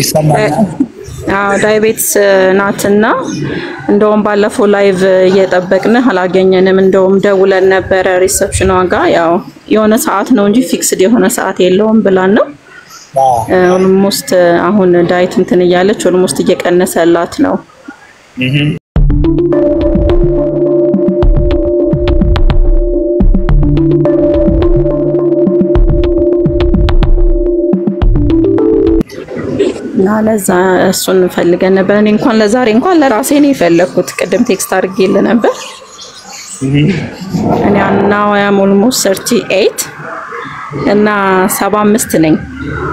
ይሰማል ዳያቤትስ ናትና እንደውም ባለፈው ላይቭ እየጠበቅን አላገኘንም እንደውም ደውለን ነበር ሪሰፕሽኗ ጋር ያው የሆነ ሰዓት ነው እንጂ ፊክስድ የሆነ ሰዓት የለውም ብላን ነው ኦልሞስት አሁን ዳይት እንትን እያለች ኦልሞስት እየቀነሰላት ነው ለዛ እሱን ፈልገን ነበር እኔ እንኳን ለዛሬ እንኳን ለራሴ ነው የፈለኩት ቅድም ቴክስት አድርጌልህ ነበር እኔ now I am almost 38 እና 75 ነኝ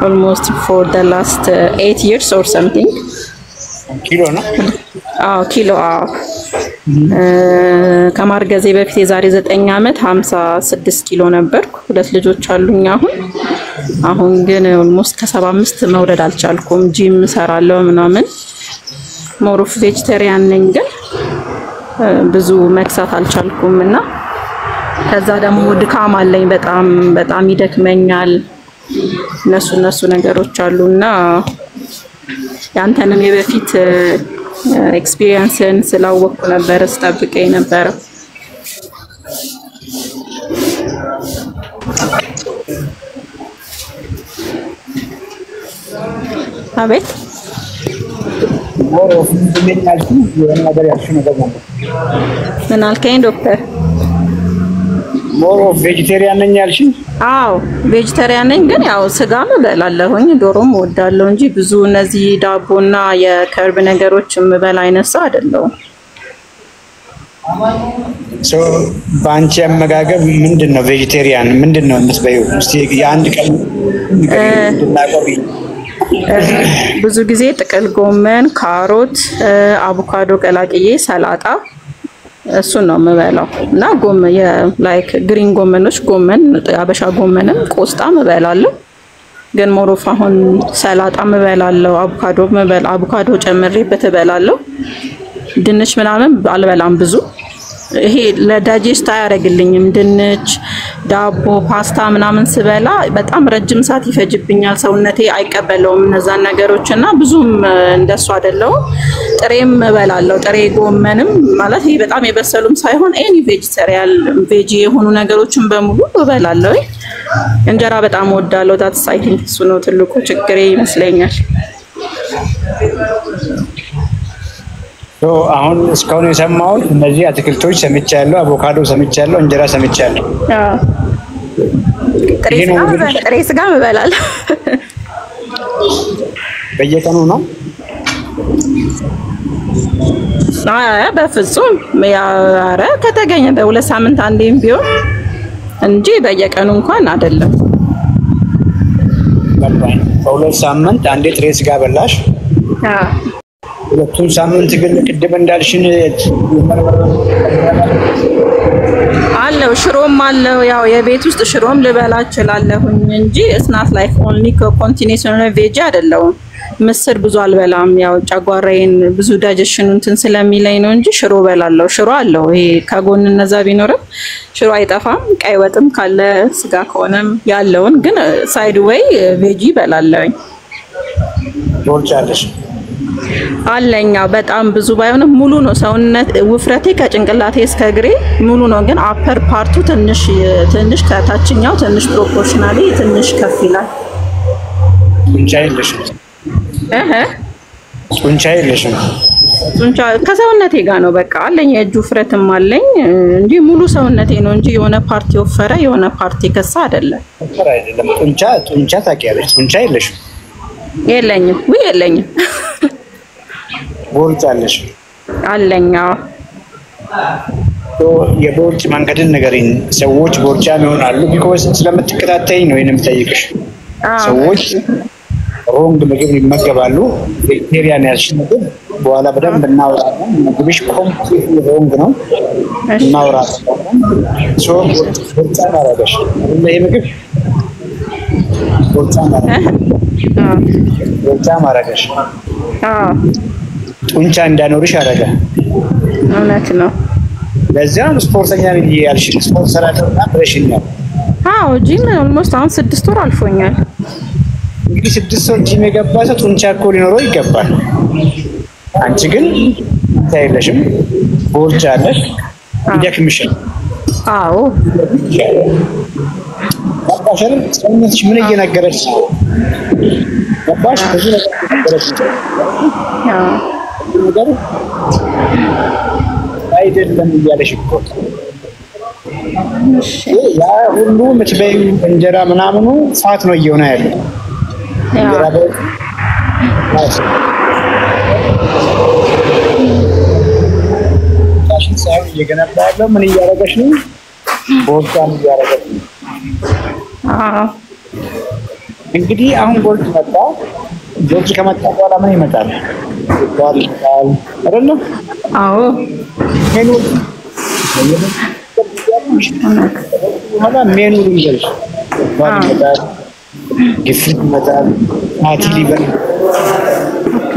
almost for the last 8 years or something ኪሎ ነው ኪሎ ከማርገዜ በፊት የዛሬ 9 አመት 56 ኪሎ ነበርኩ ሁለት ልጆች አሉኝ አሁን ግን almost ከ75 መውረድ አልቻልኩም ጂም ሰራለው ምናምን ሞሮፍ ቬጂቴሪያን ነኝ ግን ብዙ መክሳት አልቻልኩምና ከዛ ደግሞ ድካም አለኝ በጣም ይደክመኛል እነሱ ነገሮች አሉና ያንተንም የበፊት ኤክስፒሪየንስን ስላወቅኩ ነበር ስጠብቀኝ ነበር አቤት ሞሮፍ እንደሚያልኩ የሆነ ነገር ያልሽው ነገር ነው ምን አልከኝ ዶክተር ሞሮፍ ቬጂቴሪያን ነኝ ያልሽኝ ቬጂቴሪያን ነኝ ግን ያው ስጋም እበላለሁኝ ዶሮም እወዳለሁ እንጂ ብዙ እነዚህ ዳቦና የከርብ ነገሮች ምበላ አይነሳ አይደለም ባንቺ አመጋገብ ምንድነው ቬጂቴሪያን ምንድነው መስበዩ እስቲ የአንድ ቀን እንድናቀርብ ብዙ ጊዜ ጥቅል ጎመን ካሮት አቮካዶ ቀላቅዬ ሰላጣ እሱ ነው የምበላው እና ጎመን ላይክ ግሪን ጎመኖች ጎመን አበሻ ጎመንም ቆስጣ እበላለሁ ግን ሞሮፍ አሁን ሰላጣ እበላለሁ አቮካዶ ጨምሬበት እበላለሁ ድንች ምናምን አልበላም ብዙ ይሄ ለዳይጀስት አያረግልኝም ድንች ዳቦ ፓስታ ምናምን ስበላ በጣም ረጅም ሰዓት ይፈጅብኛል ሰውነቴ አይቀበለውም እነዛን ነገሮችና ብዙም እንደሱ አይደለም ጥሬም እበላለሁ ጥሬ ጎመንም ማለት ይሄ በጣም የበሰሉም ሳይሆን ኤኒ ቬጂቴሪያን ቬጂ የሆኑ ነገሮችን በሙሉ እበላለሁ እንጀራ በጣም ወዳለሁ ዳትስ አይ ቲንክ እሱ ነው ትልቁ ችግሬ ይመስለኛል አሁን እስካሁን የሰማሁት እነዚህ አትክልቶች ሰምቻለሁ አቮካዶ ሰምቻለሁ እንጀራ ሰምቻለሁ ጥሬ ስጋ እበላለሁ በየቀኑ ነው በፍጹም ያረ ከተገኘ በሁለት ሳምንት አንዴም ቢሆን እንጂ በየቀኑ እንኳን አይደለም በሁለት ሳምንት አንዴ ጥሬ ስጋ በላሽ ሁለቱም ሳምንት ግን ቅድም እንዳልሽን አለው ሽሮም አለው ያው የቤት ውስጥ ሽሮም ልበላ እችላለሁኝ እንጂ እስናት ላይክ ኦንሊ ኮንቲኒዩሽናል ቬጂ አይደለም ምስር ብዙ አልበላም ያው ጫጓራዬን ብዙ ዳይጀሽን እንትን ስለሚለኝ ነው እንጂ ሽሮ በላለው ሽሮ አለው ይሄ ከጎን እነዛ ቢኖርም ሽሮ አይጠፋም ቀይ ወጥም ካለ ስጋ ከሆነም ያለውን ግን ሳይድ ዌይ ቬጂ በላለኝ ዶርቻለሽ አለኛ በጣም ብዙ ባይሆንም ሙሉ ነው ሰውነት ውፍረቴ ከጭንቅላቴ እስከ እግሬ ሙሉ ነው ግን አፐር ፓርቱ ትንሽ ከታችኛው ትንሽ ፕሮፖርሽናሊ ትንሽ ከፍ ይላል ጡንቻ የለሽም ጡንቻ ከሰውነቴ ጋር ነው በቃ አለኝ የእጁ ውፍረትም አለኝ እንጂ ሙሉ ሰውነቴ ነው እንጂ የሆነ ፓርቲ ወፈረ የሆነ ፓርቲ ከሳ አይደለም ጡንቻ ታውቂያለሽ ጡንቻ የለሽም የለኝም ቦርጫለሽ አለኛ የቦርጭ መንገድን ነገርኝ ሰዎች ቦርጫም ይሆናሉ ቢኮዝ ስለምትከታተይኝ ነው የምጠይቅሽ ሰዎች ሮንግ ምግብ ይመገባሉ ቬጂቴሪያን ያልሽ ምግብ በኋላ በደንብ እናወራለን ምግብሽ ኮምፕሊትሊ ሮንግ ነው እናወራለን ቦርጫ ማረጋሽ ይሄ ምግብ ቦርጫ ማረጋሽ ጡንቻ እንዳኖርሽ አረጋ እውነት ነው ለዛም ስፖርተኛ ነኝ ያልሽ ስፖርት ሰራተኛ ብለሽኛል ጂም ኦልሞስት አሁን 6 ወር አልፎኛል እንግዲህ 6 ወር ጂም የገባ ሰው ጡንቻ እኮ ሊኖረው ይገባል። አንቺ ግን ታይለሽም ቦርጫ አለሽ ይደክምሻል። አዎ አባሽን ሰውነትሽ ምን እየነገረሽ ነው? አባሽ ብዙ ነገር እየነገረሽ ነው። ነገር አይደለም እያለሽ እኮ ያ ሁሉ ምትበይ እንጀራ ምናምኑ ፋት ነው እየሆነ ያለው። እንጀራ ታሽን ሳይሆን እየገነባ ያለው ምን እያደረገሽ ነው? ቦርጫም እያደረገሽ ነው። እንግዲህ አሁን ቦርጭ መጣ። ቦርጭ ከመጣ በኋላ ምን ይመጣል? ጓል ይመጣል አይደል? አዎ ሜኑ ሜኑ ይዘሽ ጓል ይመጣል፣ ግፊት ይመጣል፣ ፋቲ ሊቨር ኦኬ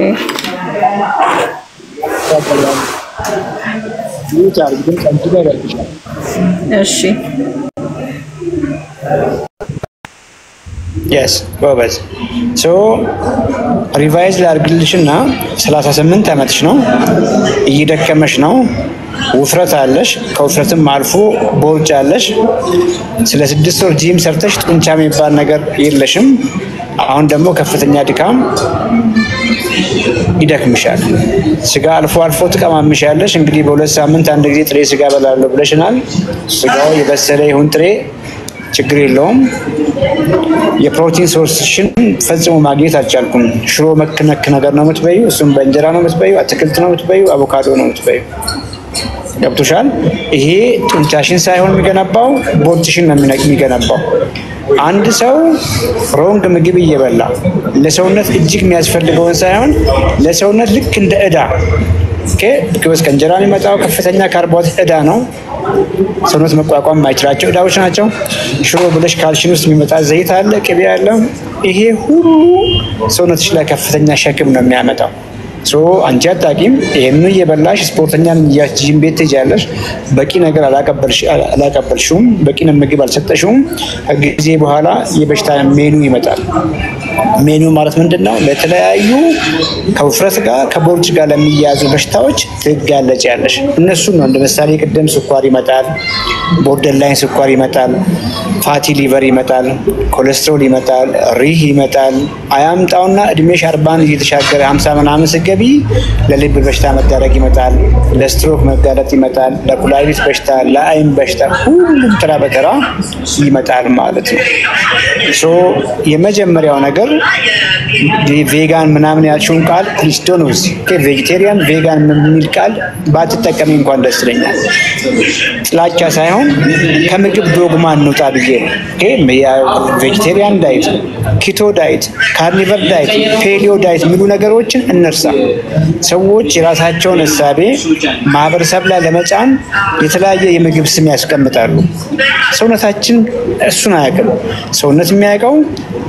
ይቻላል። ግን ቀንቱ ላይ ያለሽ እሺ yes ጎበዝ ሶ ሪቫይዝ ላድርግልሽና 38 ዓመትሽ ነው፣ እየደከመሽ ነው፣ ውፍረት አለሽ፣ ከውፍረትም አልፎ ቦርጭ አለሽ። ስለ 6 ወር ጂም ሰርተሽ ጡንቻ የሚባል ነገር የለሽም። አሁን ደግሞ ከፍተኛ ድካም ይደክምሻል። ስጋ አልፎ አልፎ ትቀማምሻለሽ። እንግዲህ በ2 ሳምንት አንድ ጊዜ ጥሬ ስጋ በላለሁ ብለሽናል። ስጋው የበሰለ ይሁን ጥሬ ችግር የለውም። የፕሮቲን ሶርስሽን ፈጽሞ ማግኘት አልቻልኩም። ሽሮ መክነክ ነገር ነው የምትበዩ፣ እሱም በእንጀራ ነው የምትበዩ፣ አትክልት ነው የምትበዩ፣ አቮካዶ ነው የምትበዩ። ገብቶሻል? ይሄ ጡንቻሽን ሳይሆን የሚገነባው ቦርጭሽን ነው የሚገነባው። አንድ ሰው ሮንግ ምግብ እየበላ ለሰውነት እጅግ የሚያስፈልገውን ሳይሆን ለሰውነት ልክ እንደ ዕዳ ቢኮዝ ከእንጀራ የሚመጣው ከፍተኛ ካርቦሃይድሬት ዕዳ ነው። ሰውነት መቋቋም የማይችላቸው ዕዳዎች ናቸው። ሽሮ ብለሽ ካልሽን ውስጥ የሚመጣ ዘይት አለ፣ ቅቤ አለ። ይሄ ሁሉ ሰውነትሽ ላይ ከፍተኛ ሸክም ነው የሚያመጣው። አንቺ አታውቂም። ይሄንን እየበላሽ ስፖርተኛን ጂም ቤት ትሄጃለሽ። በቂ ነገር አላቀበልሽውም፣ በቂ ምግብ አልሰጠሽውም። ከጊዜ በኋላ የበሽታ ሜኑ ይመጣል። ሜኑ ማለት ምንድነው? ለተለያዩ ከውፍረት ጋር ከቦርጭ ጋር ለሚያዙ በሽታዎች ትጋለጫለሽ። እነሱን ነው እንደ ምሳሌ ቅድም ስኳር ይመጣል፣ ቦርደር ላይን ስኳር ይመጣል፣ ፋቲ ሊቨር ይመጣል፣ ኮሌስትሮል ይመጣል፣ ሪህ ይመጣል። አያምጣውና እድሜሽ 40 እየተሻገረ 50 ምናምን ስገቢ ለልብ በሽታ መዳረግ ይመጣል፣ ለስትሮክ መጋለጥ ይመጣል፣ ለኩላሊት በሽታ፣ ለአይን በሽታ፣ ሁሉም ተራ በተራ ይመጣል ማለት ነው። የመጀመሪያው ነገር ቬጋን ምናምን ያልሽውን ቃል ክሪስቶኖስ ቬጂቴሪያን ቬጋን የሚል ቃል ባትጠቀሚ እንኳን ደስ ይለኛል። ጥላቻ ሳይሆን ከምግብ ዶግማ እንውጣ ብዬ ነው። ቬጂቴሪያን ዳይት፣ ኪቶ ዳይት፣ ካርኒቨር ዳይት፣ ፔሊዮ ዳይት የሚሉ ነገሮችን እንርሳ። ሰዎች የራሳቸውን እሳቤ ማህበረሰብ ላይ ለመጫን የተለያየ የምግብ ስም ያስቀምጣሉ። ሰውነታችን እሱን አያውቅም። ሰውነት የሚያውቀው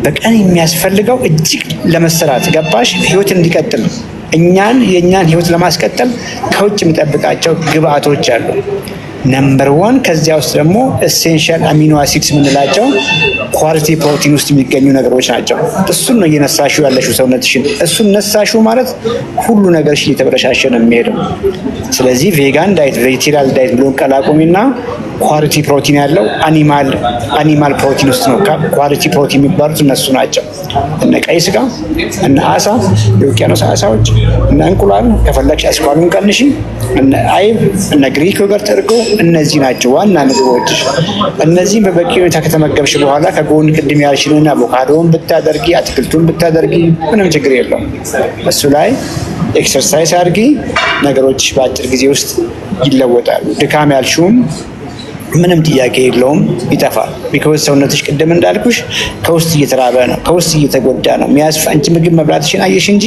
በቀን የሚያስፈልገው እጅግ ለመሰራት ገባሽ ህይወት እንዲቀጥል የኛን ህይወት ለማስቀጠል ከውጭ የሚጠብቃቸው ግብአቶች አሉ። ነምበር 1 ከዚያ ውስጥ ደግሞ ኤሴንሻል አሚኖ አሲድስ የምንላቸው ኳሊቲ ፕሮቲን ውስጥ የሚገኙ ነገሮች ናቸው። እሱን ነው እየነሳሽው ያለሽው ሰውነትሽን። እሱን ነሳሽው ማለት ሁሉ ነገርሽ እየተበረሻሸ ነው የሚሄደው። ስለዚህ ቬጋን ዳይት፣ ቬጂቴሪያን ዳይት ብሎን ቀላቁሚና ኳሊቲ ፕሮቲን ያለው አኒማል ፕሮቲን ውስጥ ነው። ኳሊቲ ፕሮቲን የሚባሉት እነሱ ናቸው። እነ ቀይ ስጋ፣ እነ አሳ፣ የውቅያኖስ አሳዎች፣ እነ እንቁላል፣ ከፈለግሽ አስኳሉን ቀንሺ፣ እነ አይብ፣ እነ ግሪክ ዮገርት፣ እርጎ፣ እነዚህ ናቸው ዋና ምግቦች። እነዚህን በበቂ ሁኔታ ከተመገብሽ በኋላ ከጎን ቅድም ያልሽውን አቮካዶን ብታደርጊ፣ አትክልቱን ብታደርጊ ምንም ችግር የለውም። እሱ ላይ ኤክሰርሳይዝ አድርጊ። ነገሮች በአጭር ጊዜ ውስጥ ይለወጣሉ። ድካም ያልሽውም ምንም ጥያቄ የለውም ይጠፋል። ቢኮዝ ሰውነትሽ ቅድም እንዳልኩሽ ከውስጥ እየተራበ ነው፣ ከውስጥ እየተጎዳ ነው። አንቺ ምግብ መብላትሽን አየሽ እንጂ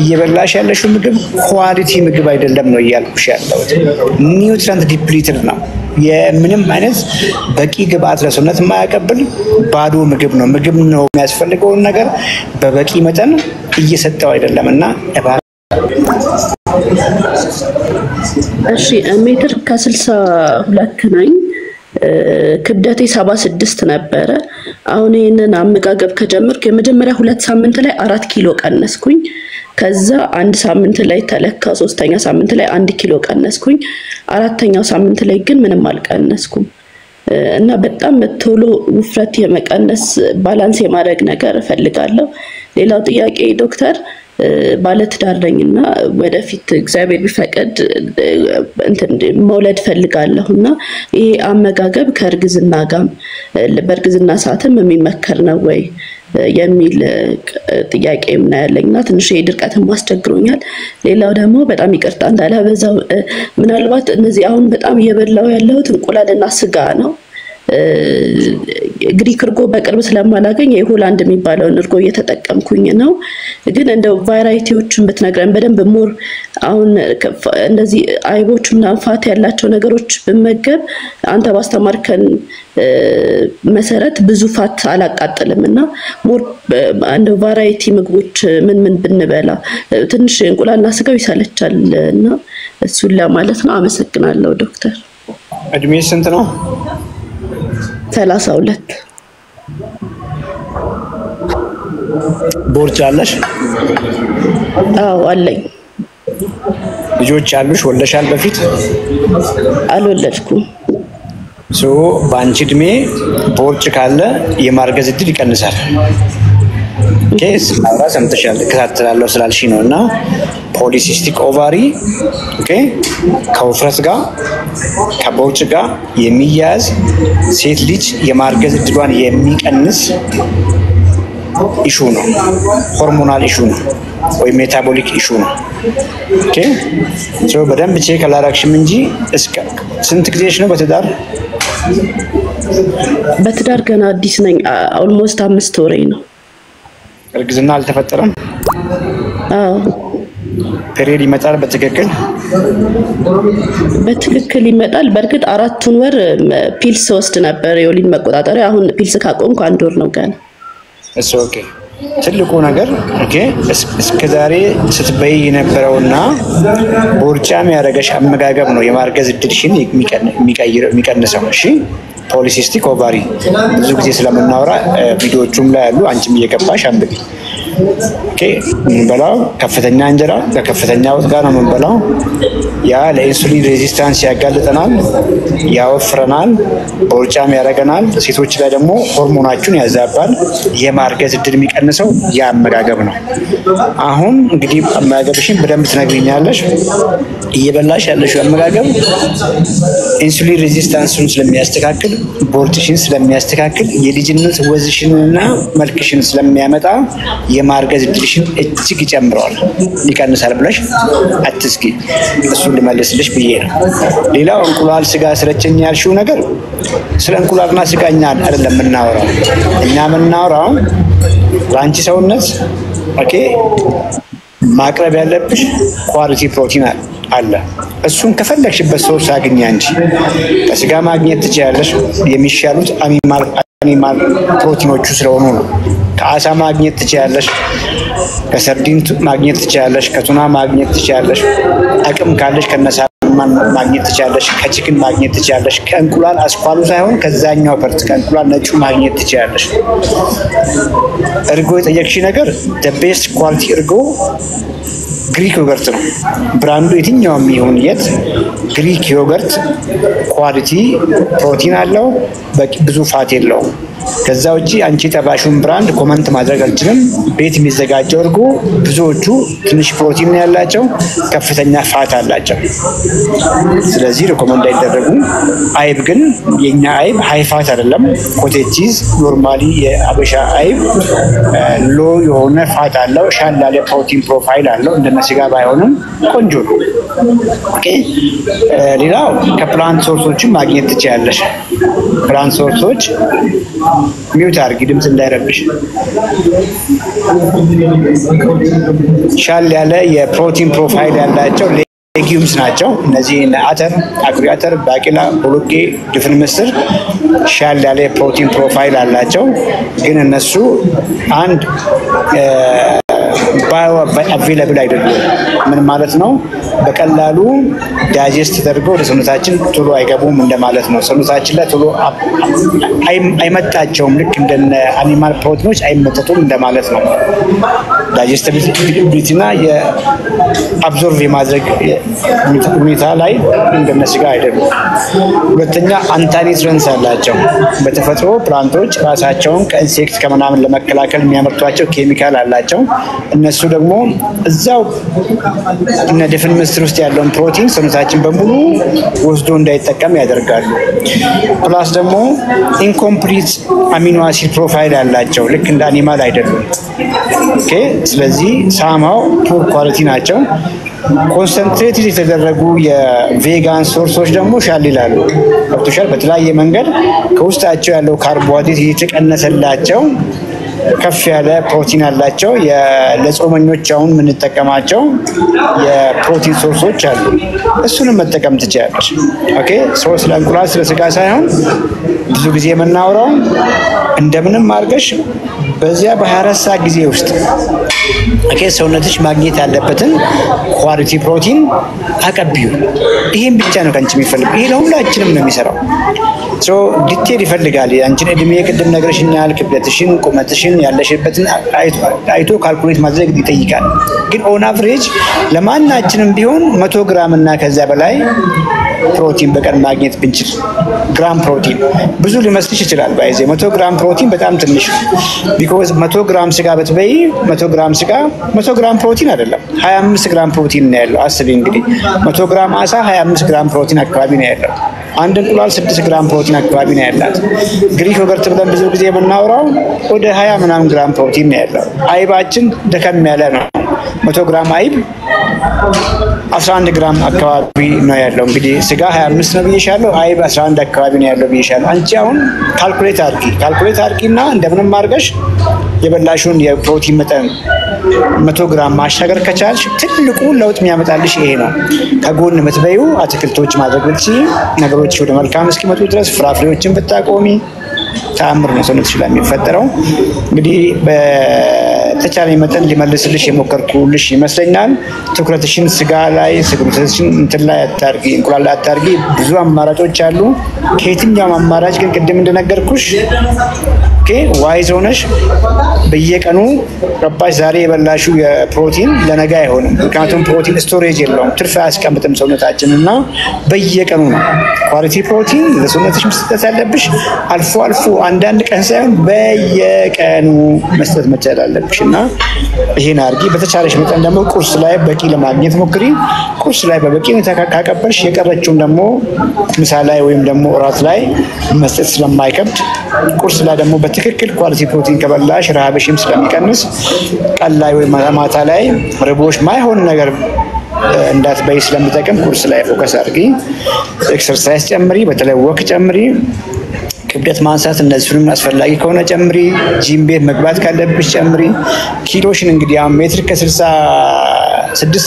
እየበላሽ ያለሽው ምግብ ኳሊቲ ምግብ አይደለም ነው እያልኩሽ ያለሁት። ኒውትሪንት ዲፕሊትድ ነው። የምንም አይነት በቂ ግብአት ለሰውነት የማያቀብል ባዶ ምግብ ነው። ምግብ ነው የሚያስፈልገውን ነገር በበቂ መጠን እየሰጠው አይደለምና እሺ ሜትር ከ62 ነኝ። ክብደቴ 76 ነበረ። አሁን ይሄንን አመጋገብ ከጀመርኩ የመጀመሪያ 2 ሳምንት ላይ 4 ኪሎ ቀነስኩኝ። ከዛ 1 ሳምንት ላይ ተለካ፣ 3ኛ ሳምንት ላይ 1 ኪሎ ቀነስኩኝ። 4ኛው ሳምንት ላይ ግን ምንም አልቀነስኩም እና በጣም ቶሎ ውፍረት የመቀነስ ባላንስ የማድረግ ነገር እፈልጋለሁ። ሌላው ጥያቄ ዶክተር ባለትዳር ነኝና ወደፊት እግዚአብሔር ቢፈቅድ መውለድ ፈልጋለሁና ይሄ አመጋገብ ከእርግዝና ጋር በእርግዝና ሰዓትም የሚመከር ነው ወይ የሚል ጥያቄ ምን ያለኝና ትንሽ የድርቀትም ማስቸግሮኛል። ሌላው ደግሞ በጣም ይቅርታ እንዳላበዛው ምናልባት እነዚህ አሁን በጣም እየበላው ያለሁት እንቁላልና ስጋ ነው። ግሪክ እርጎ በቅርብ ስለማላገኝ የሆላንድ የሚባለውን እርጎ እየተጠቀምኩኝ ነው። ግን እንደው ቫራይቲዎችን ብትነግረን በደንብ ሞር አሁን እንደዚህ አይቦች ምናምን ፋት ያላቸው ነገሮች ብመገብ አንተ ባስተማርከን መሰረት ብዙ ፋት አላቃጥልምና ሞር እንደው ቫራይቲ ምግቦች ምን ብንበላ ትንሽ እንቁላልና ስጋው ይሰለቻልና እሱን ለማለት ነው። አመሰግናለሁ ዶክተር። እድሜ ስንት ነው? 32 ቦርጭ አለሽ? አዎ አለኝ። ልጆች አሉሽ? ወለሻል? በፊት አልወለድኩም። በአንቺ እድሜ ቦርጭ ካለ የማርገዝ እድል ይቀንሳል። ኬስ አውራ ሰምተሻል፣ እከታተላለሁ ስላልሽ ነው። እና ፖሊሲስቲክ ኦቫሪ ከውፍረት ጋር ከቦርጭ ጋር የሚያያዝ ሴት ልጅ የማርገዝ እድሏን የሚቀንስ ኢሹ ነው። ሆርሞናል ኢሹ ነው ወይ ሜታቦሊክ ኢሹ ነው። በደንብ ቼክ አላረግሽም እንጂ እስከ ስንት ጊዜሽ ነው በትዳር? በትዳር ገና አዲስ ነኝ። ኦልሞስት 5 ወሬ ነው። እርግዝና አልተፈጠረም? አዎ። ፔሪድ ይመጣል በትክክል? በትክክል ይመጣል። በእርግጥ 4ቱን ወር ፒልስ ወስድ ነበር የወሊድ መቆጣጠሪያ። አሁን ፒልስ ካቆምኩ 1 ወር ነው ገና። ኦኬ። ትልቁ ነገር እስከዛሬ ስትበይ የነበረውና ቦርጫም ያደረገሽ አመጋገብ ነው የማርገዝ እድልሽን የሚቀንሰው። እሺ ፖሊሲስቲክ ኦቫሪ ብዙ ጊዜ ስለምናወራ ቪዲዮዎቹም ላይ ያሉ አንቺም እየገባሽ አንብቢ። ምንበላው ከፍተኛ እንጀራ ከከፍተኛ ወጥ ጋር ነው ምንበላው። ያ ለኢንሱሊን ሬዚስታንስ ያጋልጠናል፣ ያወፍረናል፣ ቦርጫም ያደርገናል። ሴቶች ላይ ደግሞ ሆርሞናችሁን ያዛባል። የማርገዝ እድል የሚቀንሰው ያ አመጋገብ ነው። አሁን እንግዲህ አመጋገብሽን በደንብ ትነግሪኛለሽ። እየበላሽ ያለሽው አመጋገብ ኢንሱሊን ሬዚስታንስን ስለሚያስተካክል፣ ቦርጭሽን ስለሚያስተካክል፣ የልጅነት ወዝሽንና መልክሽን ስለሚያመጣ የማርገዝ እድልሽን እጅግ ይጨምረዋል። ይቀንሳል ብለሽ አትስጊ። እሱን ልመልስልሽ ብዬ ነው። ሌላው እንቁላል ስጋ ስለቸኝ ያልሽው ነገር ስለ እንቁላልና ስጋ እኛ አይደለም የምናወራው። እኛ የምናወራው ለአንቺ ሰውነት ማቅረብ ያለብሽ ኳሊቲ ፕሮቲን አለ። እሱን ከፈለግሽበት ሶርስ አግኝ። አንቺ ከስጋ ማግኘት ትችያለሽ። የሚሻሉት አኒማል ፕሮቲኖቹ ስለሆኑ ነው። ከአሳ ማግኘት ትችያለሽ፣ ከሰርዲን ማግኘት ትችያለሽ፣ ከቱና ማግኘት ትችያለሽ። አቅም ካለሽ ከነሳልማን ማግኘት ትችያለሽ፣ ከቺክን ማግኘት ትችያለሽ። ከእንቁላል አስኳሉ ሳይሆን ከዛኛው ፐርት ከእንቁላል ነጩ ማግኘት ትችያለሽ። እርጎ የጠየቅሽ ነገር ቤስት ኳሊቲ እርጎ ግሪክ ዮገርት ነው። ብራንዱ የትኛውም ይሁን የት ግሪክ ዮገርት ኳሊቲ ፕሮቲን አለው፣ ብዙ ፋት የለውም። ከዛ ውጪ አንቺ ተባሹን ብራንድ ኮመንት ማድረግ አልችልም። ቤት የሚዘጋጀው እርጎ ብዙዎቹ ትንሽ ፕሮቲን ያላቸው፣ ከፍተኛ ፋት አላቸው። ስለዚህ ሪኮመንድ አይደረጉም። አይብ ግን የኛ አይብ ሃይ ፋት አይደለም። ኮቴጅ ቺዝ ኖርማሊ የአበሻ አይብ ሎ የሆነ ፋት አለው፣ ሻል ያለ ፕሮቲን ፕሮፋይል አለው። እንደነ ስጋ ባይሆንም ቆንጆ ነው። ሌላው ከፕላንት ሶርሶችን ማግኘት ትችያለሽ። ፕላንት ሶርሶች ሚውት አድርጊ፣ ድምፅ እንዳይረብሽ። ሻል ያለ የፕሮቲን ፕሮፋይል ያላቸው ሌጊዩምስ ናቸው እነዚህ። አተር፣ አኩሪ አተር፣ ባቄላ፣ ቦሎቄ፣ ድፍን ምስር ሻል ያለ የፕሮቲን ፕሮፋይል አላቸው። ግን እነሱ አንድ አቬለብል አይደለም። ምን ማለት ነው? በቀላሉ ዳይጀስት ተደርገው ወደ ሰውነታችን ቶሎ አይገቡም እንደማለት ነው። ሰውነታችን ላይ ቶሎ አይመጣቸውም። ልክ እንደነ አኒማል ፕሮቲኖች አይመጠጡም እንደማለት ነው። ዳይጀስቲቢሊቲና የአብዞርቭ የማድረግ ሁኔታ ላይ እንደነ ስጋ አይደሉም። ሁለተኛ አንታኒትረንስ አላቸው። በተፈጥሮ ፕላንቶች ራሳቸውን ከኢንሴክት ከምናምን ለመከላከል የሚያመርቷቸው ኬሚካል አላቸው። እነሱ ደግሞ እዛው እነ ድፍን ምስር ውስጥ ያለውን ፕሮቲን ሰውነታችን በሙሉ ወስዶ እንዳይጠቀም ያደርጋሉ። ፕላስ ደግሞ ኢንኮምፕሊት አሚኖ አሲድ ፕሮፋይል አላቸው። ልክ እንደ አኒማል አይደሉም። ኦኬ። ስለዚህ ሳማው ፑር ኳሊቲ ናቸው። ኮንሰንትሬትድ የተደረጉ የቬጋን ሶርሶች ደግሞ ሻል ይላሉ። ገብቶሻል? በተለያየ መንገድ ከውስጣቸው ያለው ካርቦሃይድሬት የተቀነሰላቸው ከፍ ያለ ፕሮቲን አላቸው። ለጾመኞች አሁን የምንጠቀማቸው የፕሮቲን ሶርሶች አሉ። እሱንም መጠቀም ትችላለች። ኦኬ። ስለ እንቁላል ስለ ስጋ ሳይሆን ብዙ ጊዜ የምናወራው እንደምንም አድርገሽ በዚያ በ24 ሰዓት ጊዜ ውስጥ ኦኬ ሰውነትሽ ማግኘት ያለበትን ኳሊቲ ፕሮቲን አቀብዩ። ይሄን ብቻ ነው ከአንቺ የሚፈልግ። ይሄ ለሁላችንም ነው የሚሰራው። ዲቴል ይፈልጋል። አንቺን እድሜ ቅድም ነግረሽኛል። ክብደትሽን፣ ቁመትሽን፣ ያለሽበትን አይቶ ካልኩሌት ማድረግ ይጠይቃል። ግን ኦን አቨሬጅ ለማናችንም ቢሆን 100 ግራም እና ከዛ በላይ ፕሮቲን በቀን ማግኘት ብንችል፣ ግራም ፕሮቲን ብዙ ሊመስልሽ ይችላል። ባይዘ 100 ግራም ፕሮቲን በጣም ትንሽ ነው። ቢኮዝ 100 ግራም ስጋ በትበይ 100 ግራም ስጋ 100 ግራም ፕሮቲን አይደለም፣ 25 ግራም ፕሮቲን ነው ያለው። አስቢ እንግዲህ 100 ግራም አሳ 25 ግራም ፕሮቲን አካባቢ ነው ያለው። አንድ እንቁላል 6 ግራም ፕሮቲን አካባቢ ነው ያላት። ግሪክ ዮገርት ብለን ብዙ ጊዜ የምናወራው ወደ 20 ምናምን ግራም ፕሮቲን ነው ያለው። አይባችን ደከም ያለ ነው። 100 ግራም አይብ 11 ግራም አካባቢ ነው ያለው። እንግዲህ ስጋ 25 ነው ብዬሻለሁ፣ አይብ 11 አካባቢ ነው ያለው ብዬሻለሁ። አንቺ አሁን ካልኩሌት አድርጊና እንደምንም አድርገሽ የበላሽውን የፕሮቲን መጠን 100 ግራም ማሻገር ከቻልሽ ትልቁ ለውጥ የሚያመጣልሽ ይሄ ነው። ከጎን የምትበዩ አትክልቶች ማድረግ ብትችይ፣ ነገሮች ወደ መልካም እስኪመጡ ድረስ ፍራፍሬዎችን ብታቆሚ ተአምር ነው ሰውነትሽ ላይ የሚፈጠረው። እንግዲህ በተቻለ መጠን ሊመልስልሽ የሞከርኩልሽ ይመስለኛል። ትኩረትሽን ስጋ ላይ ትኩረትሽን እንትን ላይ አታርጊ፣ እንቁላል ላይ አታርጊ። ብዙ አማራጮች አሉ። ከየትኛውም አማራጭ ግን ቅድም እንደነገርኩሽ ዋይዝ ሆነሽ በየቀኑ ገባሽ። ዛሬ የበላሽው የፕሮቲን ለነገ አይሆንም። ምክንያቱም ፕሮቲን ስቶሬጅ የለውም፣ ትርፍ አያስቀምጥም ሰውነታችን እና በየቀኑ ነው ኳሊቲ ፕሮቲን ለሰውነትሽ መስጠት ያለብሽ። አልፎ አልፎ አንዳንድ ቀን ሳይሆን በየቀኑ መስጠት መቻል አለብሽ እና ይሄን አድርጊ። በተቻለሽ መጠን ደግሞ ቁርስ ላይ በቂ ለማግኘት ሞክሪ። ቁርስ ላይ በበቂ ሁኔታ ካቀበልሽ የቀረችውን ደግሞ ምሳ ላይ ወይም ደግሞ እራት ላይ መስጠት ስለማይከብድ፣ ቁርስ ላይ ደግሞ በትክክል ኳሊቲ ፕሮቲን ከበላሽ ረሃብሽም ስለሚቀንስ ቀን ላይ ወይ ማታ ላይ ርቦሽ ማይሆን ነገር እንዳትበይ ስለሚጠቅም ቁርስ ላይ ፎከስ አድርጊ። ኤክሰርሳይዝ ጨምሪ፣ በተለይ ወክ ጨምሪ። ክብደት ማንሳት እነዚህንም አስፈላጊ ከሆነ ጨምሪ። ጂም ቤት መግባት ካለብሽ ጨምሪ። ኪሎሽን እንግዲህ አሁን ሜትር ከ66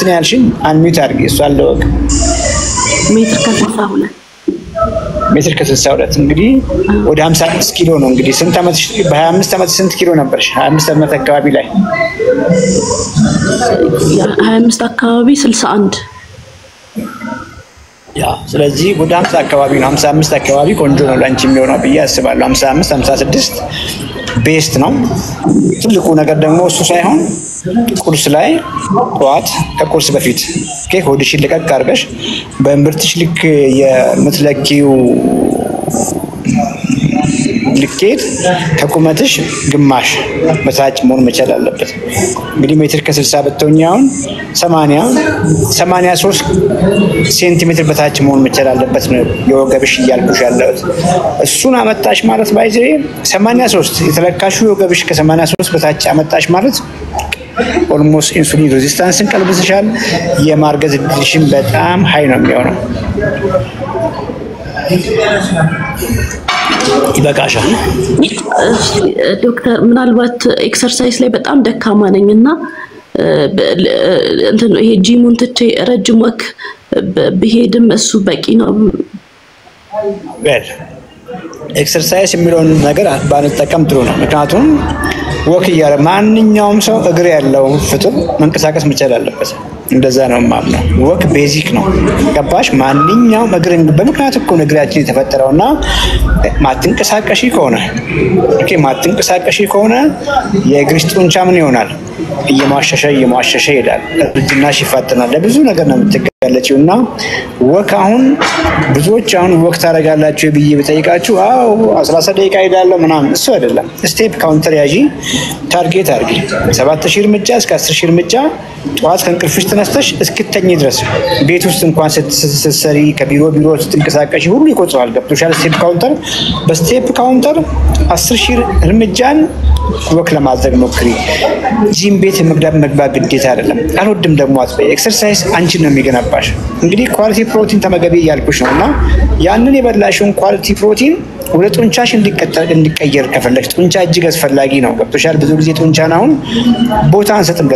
ነው ያልሽኝ። አንሚት አድርጊ። እሱ አለ ወቅ ሜትር ከ62 እንግዲህ ወደ 55 ኪሎ ነው። እንግዲህ ስንት አመት በ25 አመት ስንት ኪሎ ነበርሽ? 25 አመት አካባቢ ላይ 25 አካባቢ 61 ያ። ስለዚህ ወደ 50 አካባቢ ነው። 55 አካባቢ ቆንጆ ነው ላንቺ የሚሆነው ብዬ አስባለሁ። 55 56 ቤስት ነው። ትልቁ ነገር ደግሞ እሱ ሳይሆን ቁርስ ላይ ጠዋት ከቁርስ በፊት ሆድሽን ልቀቅ አድርገሽ በእምብርትሽ ልክ የምትለኪው ልኬት ከቁመትሽ ግማሽ በታች መሆን መቻል አለበት። እንግዲህ ሜትር ከ60 ብትሆኚ አሁን 83 ሴንቲሜትር በታች መሆን መቻል አለበት ነው የወገብሽ እያልኩሽ ያለሁት። እሱን አመጣሽ ማለት ባይዘ 83 የተለካሽው የወገብሽ ከ83 በታች አመጣሽ ማለት ኦልሞስት ኢንሱሊን ሬዚስታንስን ቀልብስሻል። የማርገዝ እድልሽን በጣም ሀይ ነው የሚሆነው። ይበቃሻል። ዶክተር ምናልባት ኤክሰርሳይዝ ላይ በጣም ደካማ ነኝና እንትን ይሄ ጂሙን ትቼ ረጅም ወክ ብሄድም እሱ በቂ ነው? ኤክሰርሳይዝ የሚለውን ነገር ባንጠቀም ጥሩ ነው። ምክንያቱም ወክ እያለ ማንኛውም ሰው እግር ያለው ፍጡር መንቀሳቀስ መቻል አለበት። እንደዛ ነው ማምነው። ወክ ቤዚክ ነው። ገባሽ? ማንኛውም እግር በምክንያት እኮ እግራችን የተፈጠረውና ማትንቀሳቀሺ ከሆነ የእግርሽ ጡንቻ ምን ይሆናል? እየማሸሸ ይሄዳል። እርጅናሽ ይፋጠናል። ለብዙ ነገር ነው የምትጋለጪውና ወክ አሁን ብዙዎች አሁን ወክ ታደርጋላችሁ ብዬ ብጠይቃችሁ አዎ 13 ደቂቃ ሄዳለሁ ምናምን እሱ አይደለም። ስቴፕ ካውንተር ያዢ፣ ታርጌት አድርጊ። 7000 እርምጃ እስከ 10000 እርምጃ ጠዋት ከእንቅልፍሽ ተነስተሽ እስክተኝ ድረስ ቤት ውስጥ እንኳን ስትሰሪ ከቢሮ ስትንቀሳቀሺ ሁሉ ይቆጥራል። ገብቶሻል? ስቴፕ ካውንተር በስቴፕ ካውንተር 10000 እርምጃን ወክ ለማድረግ ሞክሪ። ጂም ቤት መግባት ግዴታ አይደለም። አልወድም ደግሞ አትበይ። ኤክሰርሳይዝ አንቺን ነው የሚገነባሽ። እንግዲህ ኳሊቲ ፕሮቲን ተመገቢ እያልኩሽ ነውና ያንን የበላሽውን ኳሊቲ ፕሮቲን ወደ ጡንቻሽ እንዲቀየር ከፈለግሽ ጡንቻ እጅግ አስፈላጊ ነው። ገብቶሻል? ብዙ ጊዜ ጡንቻን አሁን ቦታ አንሰጥም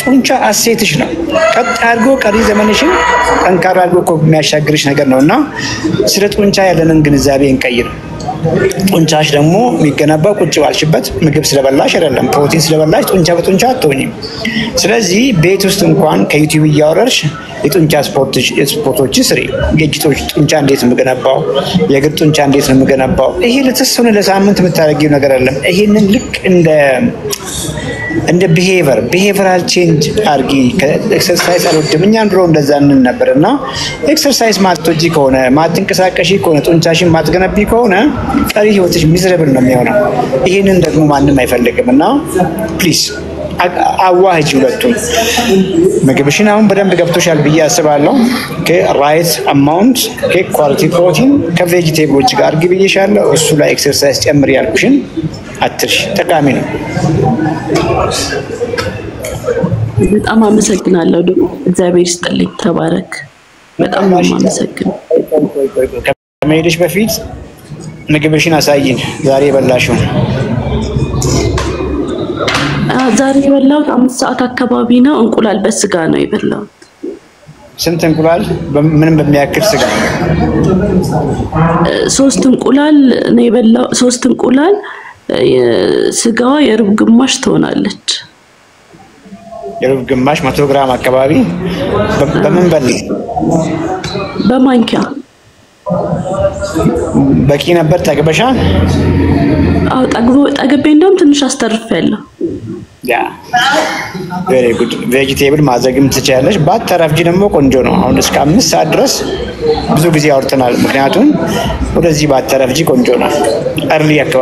ጡንቻ አሴትሽ ነው። ቀጥ አድርጎ ቀሪ ዘመንሽን ጠንካራ አድርጎ እኮ የሚያሻግርሽ ነገር ነውና ስለ ጡንቻ ያለንን ግንዛቤ እንቀይር። ጡንቻሽ ደግሞ የሚገነባው ቁጭ ባልሽበት ምግብ ስለበላሽ አይደለም። ፕሮቲን ስለበላሽ ጡንቻ አትሆኝም። ስለዚህ ቤት ውስጥ እንኳን ከዩቲዩብ እያወረድሽ የጡንቻ ስፖርቶች ስሪ። የእጅ ጡንቻ እንዴት ነው የምገነባው? የእግር ጡንቻ እንዴት ነው የምገነባው? ይሄ ለተወሰነ ለሳምንት የምታደርጊው ነገር አይደለም። ይሄንን ልክ እንደ ቢሄቨራል ቼንጅ አርጊ። ከኤክሰርሳይዝ አልወድም እኛ ድሮ እንደዛ እንል ነበርና ኤክሰርሳይዝ ማትወጂ ከሆነ ማትንቀሳቀሺ ከሆነ ጡንቻሽን ማትገነቢ ከሆነ ቀሪ ህይወትሽ ሚዘረብል ነው የሚሆነው። ይሄንን ደግሞ ማንም አይፈልግምና ፕሊዝ አዋህጂ ሁለቱን። ምግብሽን አሁን በደንብ ገብቶሻል ብዬ አስባለሁ። ራይት አማውንት ኳሊቲ ፕሮቲን ከቬጂቴብሎች ጋር አርጊ ብዬሻለሁ። እሱ ላይ ኤክሰርሳይዝ ጨምሪ ያልኩሽን አትርሽ። ጠቃሚ ነው። በጣም አመሰግናለሁ ዶክተር። እግዚአብሔር ይስጥልኝ። ተባረክ። በጣም ነው የማመሰግነው። ከመሄድሽ በፊት ምግብሽን አሳይን። ዛሬ የበላሽውን ዛሬ የበላሁት 5 ሰዓት አካባቢ ነው። እንቁላል በስጋ ነው የበላሁት። ስንት እንቁላል? ምንም በሚያክል ስጋ? 3 እንቁላል ነው የበላው። 3 እንቁላል ስጋዋ የሩብ ግማሽ ትሆናለች። የሩብ ግማሽ 100 ግራም አካባቢ። በምን በል? በማንኪያ። በቂ ነበር? ጠግበሻ? አዎ ጠግቤ እንደውም ትንሽ አስተርፌያለሁ። ያ ቬሪ ጉድ። ቬጂቴብል ማዘግም ትችያለሽ። ባትተረፍጂ ደግሞ ቆንጆ ነው። አሁን እስከ 5 ሰዓት ድረስ ብዙ ጊዜ አውርተናል። ምክንያቱም ወደዚህ ባትተረፍጂ ቆንጆ ነው። አርሊ አካባቢ